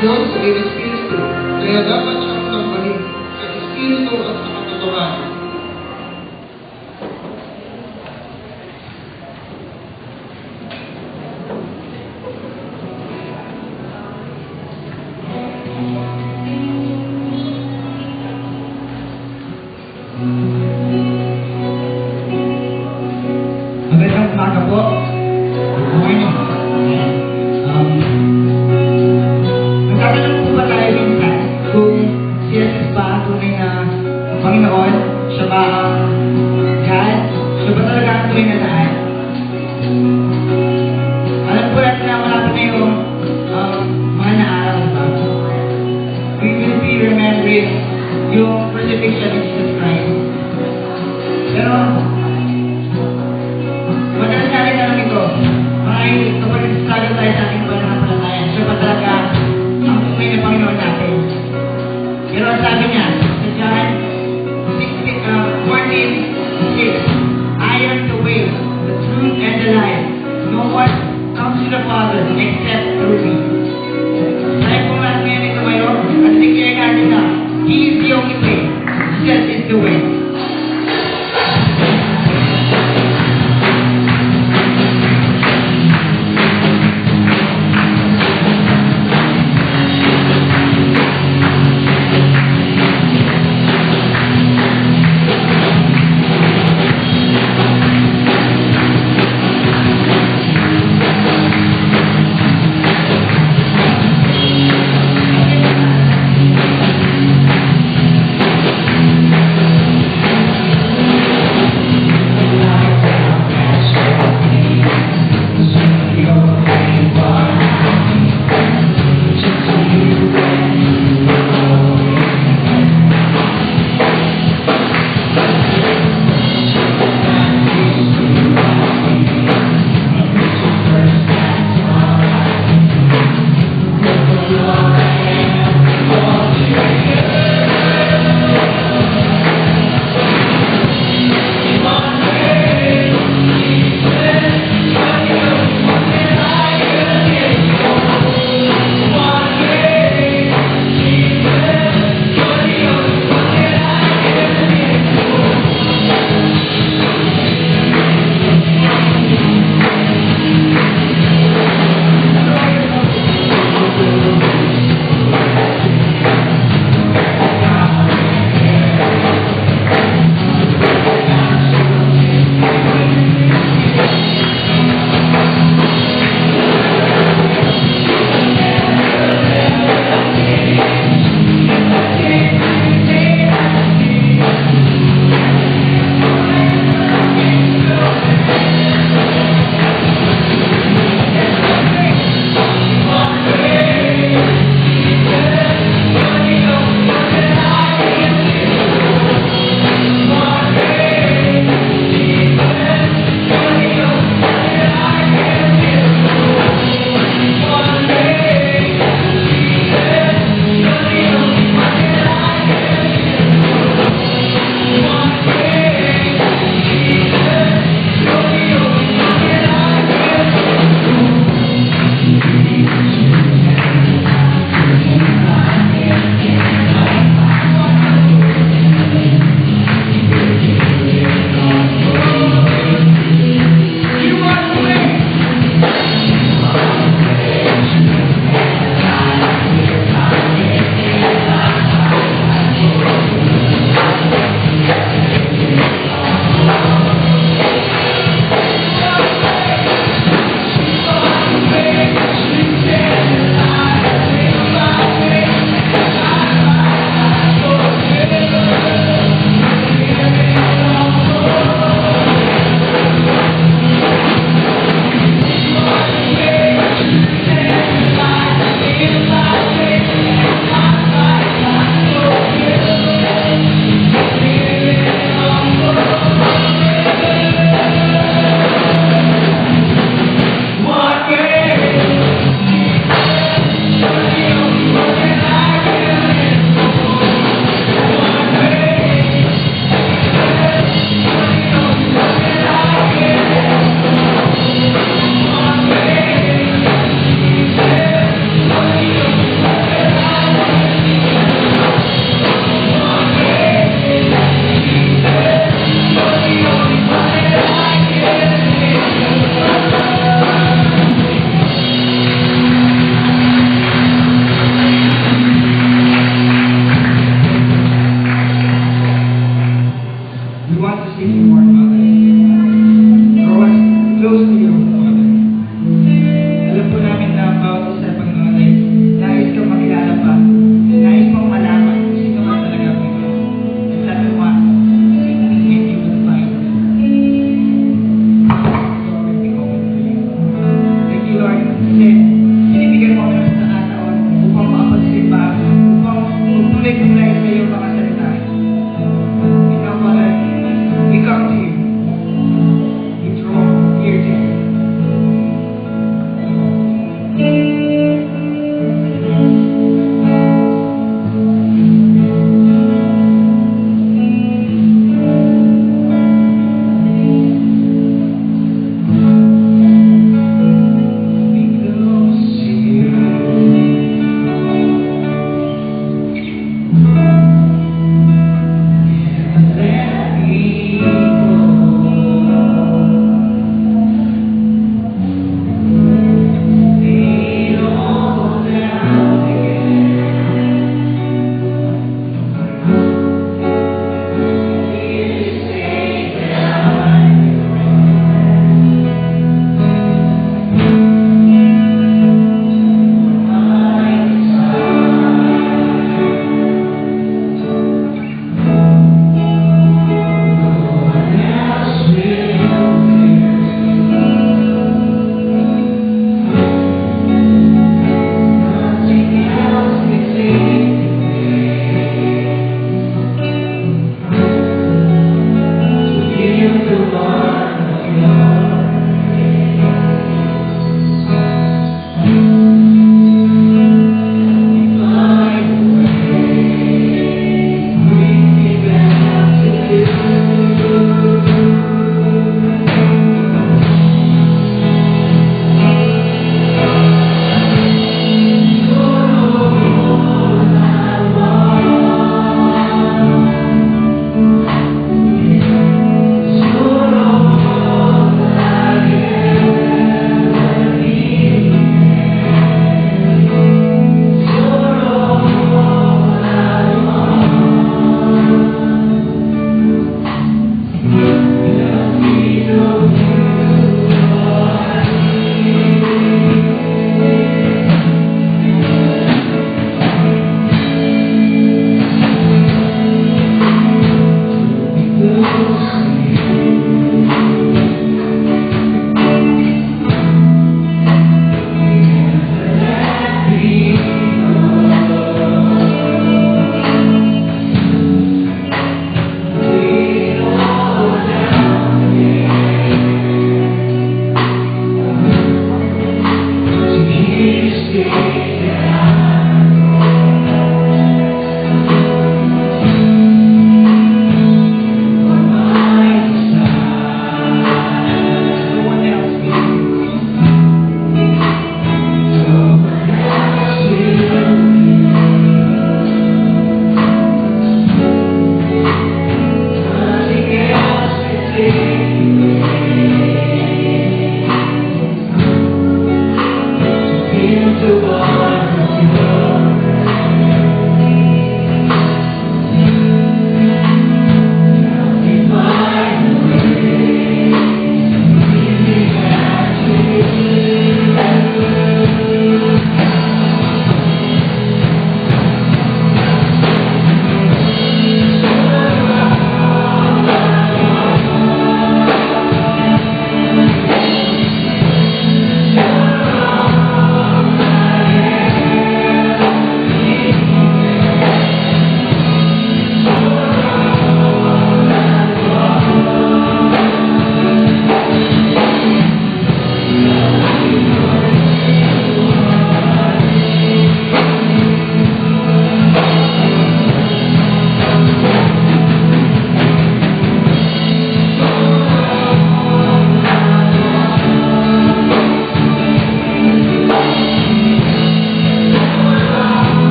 Diyos ay Espiritu, kaya dapat siyang sambahin sa Espiritu at sa katotohanan. Magandang umaga po. Good morning. Magtatanong po ba tayo minsan kung si Jesus ba ang tunay na Panginoon? Siya ba ang God? Siya ba talaga ang tunay na daan? Alam po natin na malapit na yung mahal na araw, diba? We will be remembering yung crucifixion of Jesus Christ. Pero madalas natin alam ito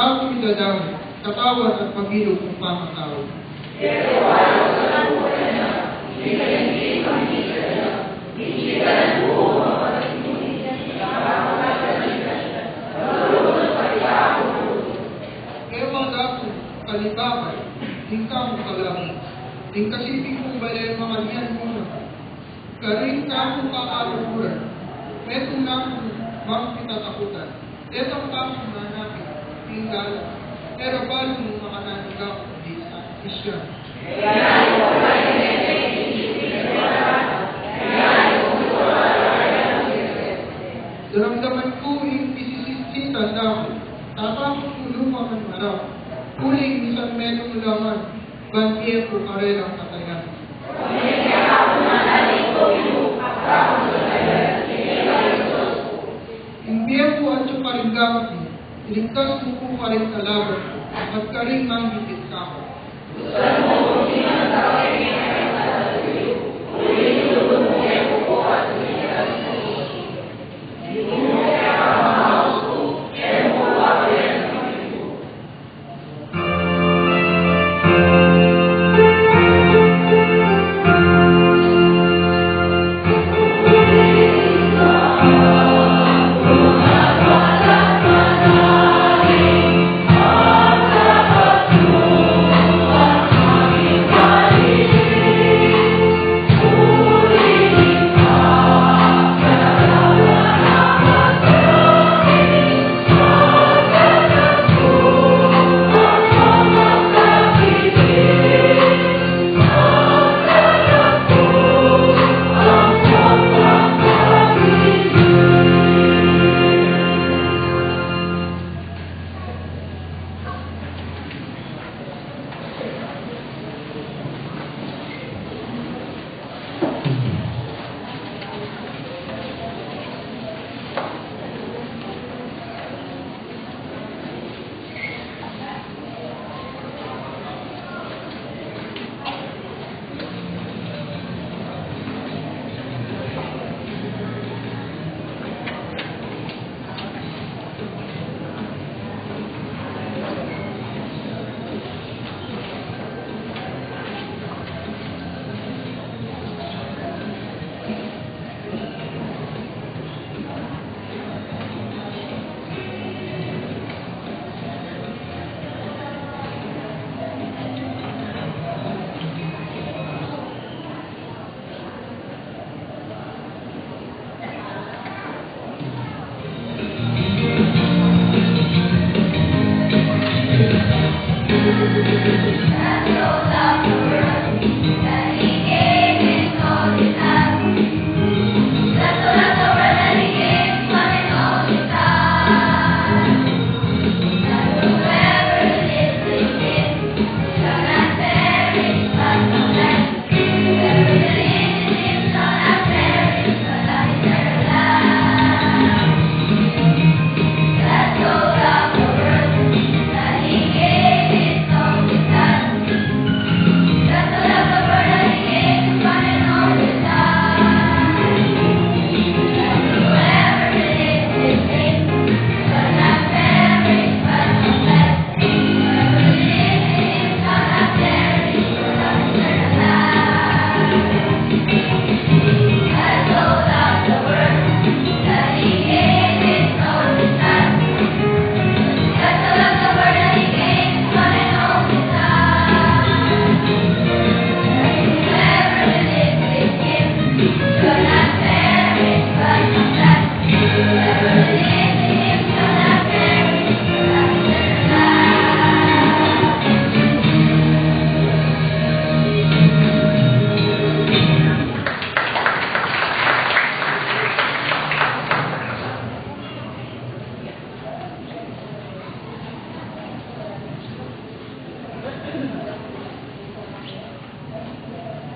ako idadamay, katawan at pagilog ng pamatawad. Ewa dako, kalibabay, tingkang kalangit, tingkasiping kong balay mga niyan muna. Karing kakong kakalukuran, metong nakong mga pitatakutan, etang kakong nanapin, tingala, pero balong ng mga nanigaw, di sa Isya. Daramdaman ko yung isisisitan dako, tatapos ko lumang ng araw, huling isang metong laman, bantiyan ko karelang katayan. Imbiyan ko at siya paringgamit mo, iligtas mo ko pa rin kalaban ko, at karing manggipit ka ko.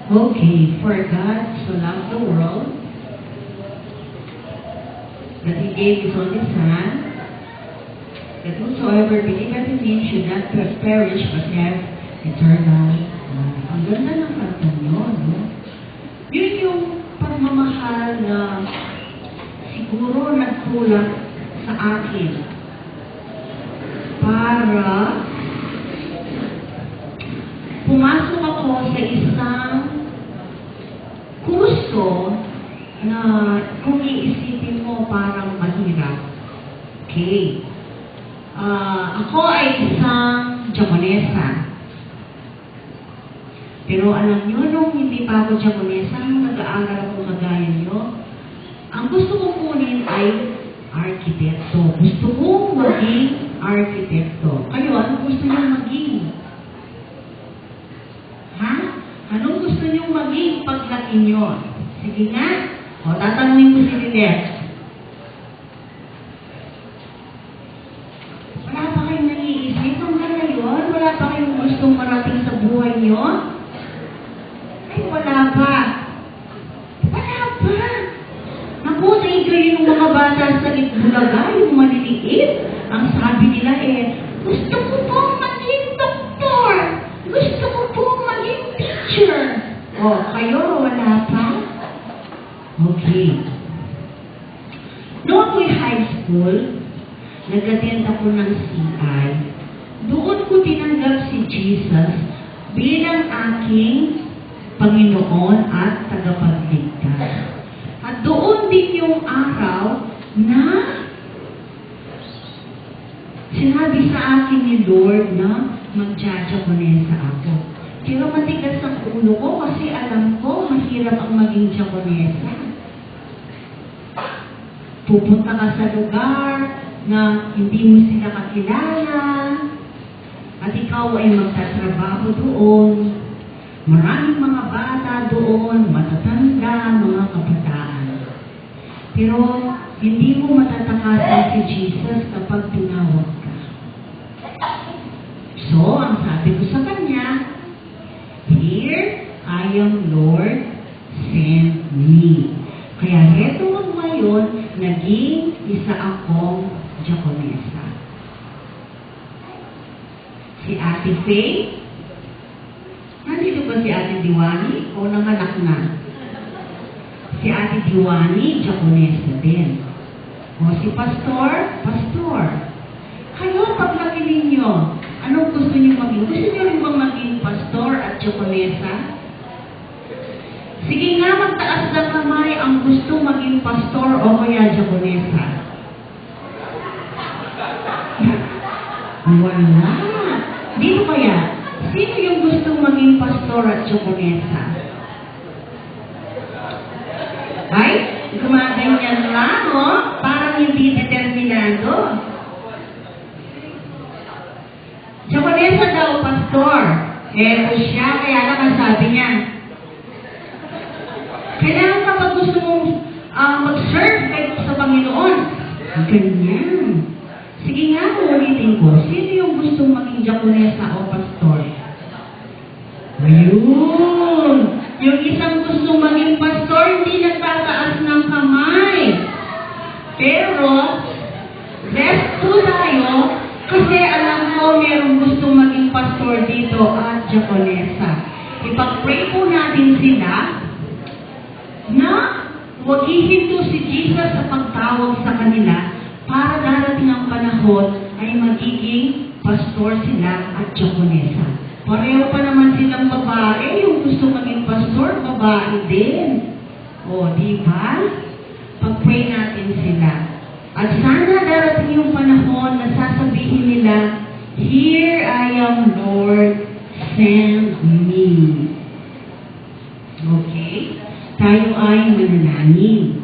Okay, for God so loved the world that He gave His only Son, that whosoever believeth in Him should not perish but have eternal life. Ang ganda ng kanta nyo, no? Yun yung pagmamahal na siguro nagtulak sa akin para pumasok ako sa isang kurso na kung iisipin mo parang mahirap. Okay. Ako ay isang Japonesa. Pero alam nyo, nung hindi pa ako Japonesa, nung nag-aaral ako kagaya nyo, ang gusto ko kunin ay arkitekto. Gusto kong maging arkitekto. Kayo, anong gusto nyo maging? Ha? Anong gusto nyo maging paglaki nyo? Sige nga. O, tatanungin ko si Lilet. Wala pa kayong naiisip hanggang ngayon? Wala pa kayong gustong marating sa buhay nyo? Ay, wala pa. Wala pa. Naku, kayo yung mga bata sa Itbulaga, yung maliliit. Ang sabi nila gusto ko pong maging doktor. Gusto ko pong maging teacher. O, kayo, wala pa? Okay. Noong ako'y high school, nag-attend ako ng CI. Doon ko tinanggap si Jesus bilang aking Panginoon at tagapagligtas. At doon din yung araw na sinabi sa akin ni Lord na mag-Japonesa ako. Pero matigas ang ulo ko kasi alam ko mahirap ang maging Japonesa. Pupunta ka sa lugar na hindi mo sila kakilala at ikaw ay magtatrabaho doon. Maraming mga bata doon, matatanda, mga kabataan. Pero hindi mo matatakasan si Jesus kapag tinawag ka. So, ang sabi ko sa kanya, "Here I am, Lord, send me." Kaya heto ngayon, naging isa akong Japonesa. Si Ate Faye, nandito ba si Ate Diwani o nanganak na? Si Ate Diwani, Japonesa din. O si Pastor, Pastor. Kayo, paglaki ninyo, anong gusto niyo maging? Gusto niyo rin bang maging Pastor at Japonesa? Sige nga, magtaas ng kamay ang gusto maging Pastor o kaya Japonesa. Wala. Dito kaya, sino yung gustong maging Pastor at Japonesa? Ay, gumaganyan lang, parang hindi determinado. Japonesa daw, Pastor. Eto siya, kaya lang ang sabi niya. Kailangan kapag gusto mong mag-serve sa Panginoon, ganyan. Sige nga, ulitin ko. Sino yung gustong maging Japonesa o Pastor? Ayun! Yung isang gustong maging Pastor, hindi nagtataas ng kamay. Pero, let's do tayo, kasi alam ko merong gustong maging Pastor dito at Japonesa. Ipag-pray po natin sila na huwag hihinto si Jesus sa pagtawag sa kanila para darating ang panahon ay magiging pastor sila at Japonesa. Pareho pa naman silang babae, yung gusto maging pastor, babae din. O, di ba? Pag-pray natin sila. At sana darating yung panahon na sasabihin nila, "Here I am, Lord, send me." Okay? Tayo ay manalangin.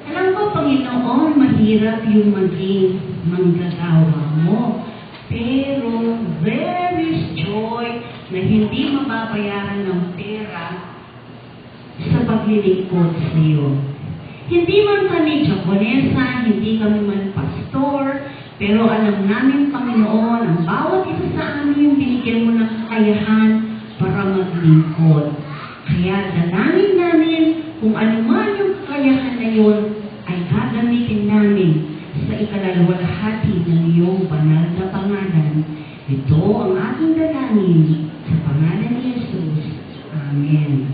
Alam ko, Panginoon, mahirap yung maging manggagawa mo. Pero there is joy na hindi mababayaran ng pera sa paglilingkod sa iyo. Hindi man kami Japonesa, hindi kami man pastor, pero alam namin, Panginoon, ang bawat isa sa amin, binigyan mo ng kakayahan para maglingkod. Kaya dalangin namin kung ano man yung kakayahan na yun ay gagamitin namin sa ikalalwalhati ng iyong banal na pangalan. Ito ang aking dalangin sa pangalan ni Jesus. Amen.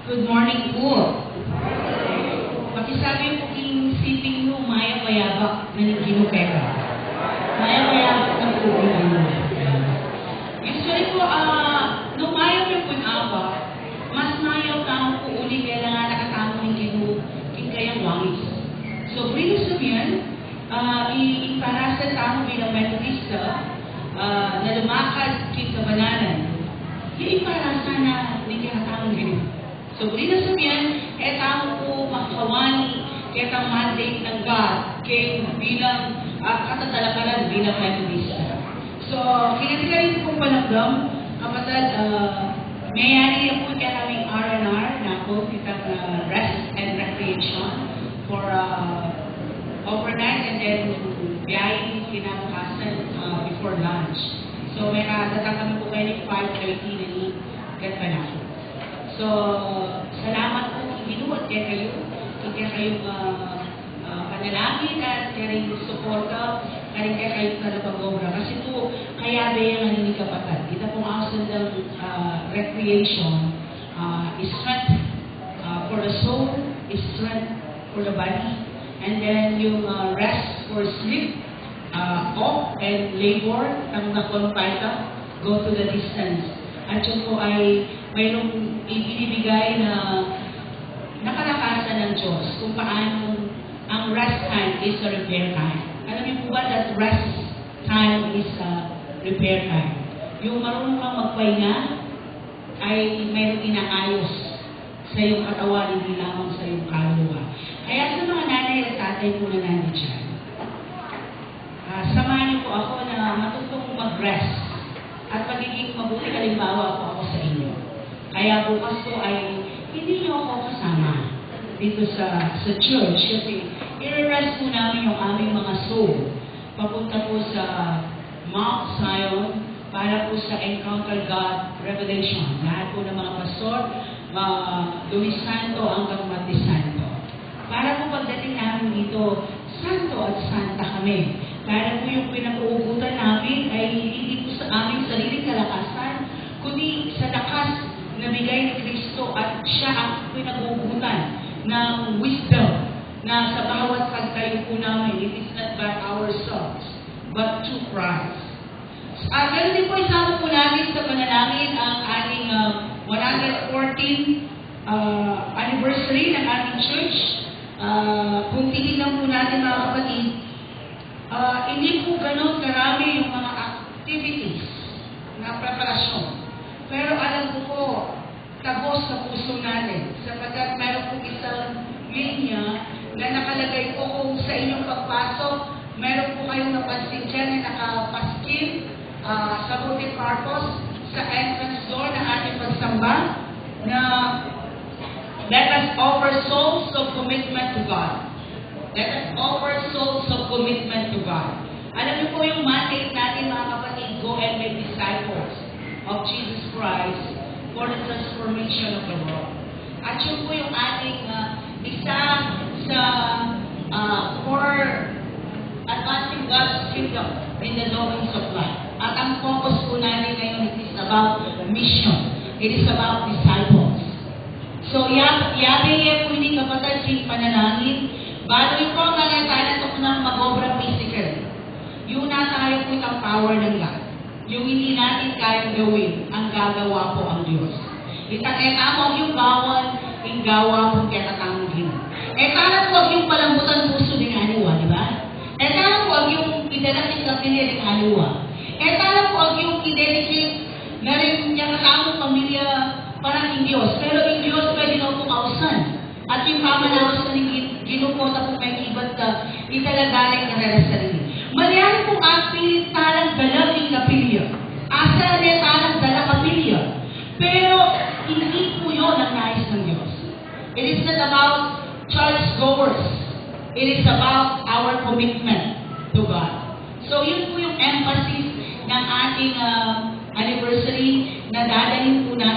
Good morning po. Pakisabi po king siping nyo, maya mayabak na ng ginupera. Maya mayabak na po ginupera. Usually po, nung mayaw yung punabak, mas mayaw tao po uli kaya nga nakatamo ng king kayang wangis. So, brino sabihin, iparasa tao bilang Methodista na lumakad king kabananan, yung iparasa na hindi kaya tao ng So, brino sabihin, tao po makawani kaya ang mandate ng God kay bilang katatalakaran bilang Methodista. So, kinatigarin ko panagdam, kapatid, mayayari po kaya kaming R&R na po kitang rest and recreation for overnight and then biyahe kinabukasan before lunch. So, may katatang kami po kayo ng 5:30 na ni Gata na po. So, salamat po ginuot kaya kayong panalangin at kaya kayong suporta, kaya kayong talapagobra. Kasi po, kaya ba yung naninig kapatid? Kita pong ausad ng recreation is strength for the soul, is strength for the body, and then yung rest for sleep, off and labor, ang nakonfine ka, go to the distance. At yun po ay mayroong ibinibigay na nakalakasan ng Diyos kung paano ang rest time is a repair time. Alam niyo po ba that rest time is a repair time? Yung marunong kang magpahinga ay mayroong inaayos sa iyong katawan, hindi lamang sa iyong kaluluwa. Kaya sa mga nanay at tatay po na nandiyan, samahan niyo po ako na matutong mag-rest at magiging mabuti kalimbawa po ako sa inyo. Kaya bukas po ay hindi niyo ako kasama dito sa church kasi i-rest po namin yung aming mga soul. Papunta po sa Mount Zion para po sa Encounter God Revelation. Lahat po ng mga pastor, Luis Santo hanggang Mati Santo. Para po pagdating namin dito, santo at santa kami. Para po yung pinag-uugutan namin ay hindi po sa aming sariling kalakasan, kundi sa lakas na bigay ni Kristo at siya ang pinag-uugutan ng wisdom na sa bawat pagtayo po namin, it is not by ourselves, but to Christ. Ganun din po isama po namin sa panalangin ang ating 114th anniversary ng ating church. Kung titignan po natin mga kapatid, hindi po ganun karami yung mga activities na preparasyon. Pero alam ko po, tagos sa puso natin sapagkat meron po isang linya na nakalagay po kung sa inyong pagpasok, meron po kayong napansin dyan na nakapaskin sa multi-purpose sa entrance door ng ating pagsamba na let us offer souls of commitment to God. Let us offer souls of commitment to God. Alam niyo po yung mandate natin mga kapatid, go and make disciples of Jesus Christ for the transformation of the world. At yun po yung ating isa sa for advancing God's kingdom in the domains of life. At ang focus po natin ngayon is about mission. It is about disciples. So, yabe po hindi kapatid yung panalangin. Bago ito, nalatanan ito po ng mag-obra physical. Yung natayo po itong power ng God. Yung hindi natin kayang gawin, ang gagawa po ang Diyos. Itaketamo yung gawan, yung gawa po ketatamugin. Etala po yung palambutan puso ng aniwa, di ba? Etala po yung idalakit ng pamilya ng aniwa. Etala po yung idelikit na rin yung katamong pamilya parang yung Diyos. Pero yung Diyos pwede na po kausan. At yung kamalawas na ginupota po may iba't italagaling na sarili. Malayari pong apilit talang dalang yung kapilya. Asa na talang dalang kapilya. Pero hindi po yun ang nais ng Diyos. It is not about church-goers. It is about our commitment to God. So yun po yung emphasis ng ating anniversary na dadalhin po natin